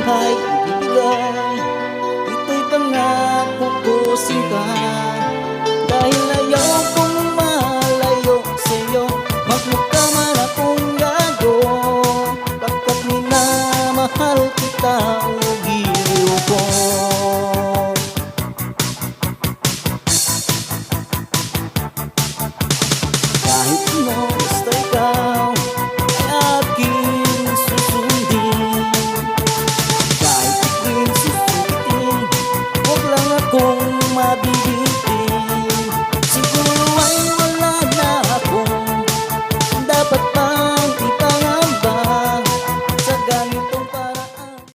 buhay ibibigay. Ito'y pangako ko sinta, dahil ayaw kong malayo sa'yo, magmukha man akong gago, pagkat minamahal kita.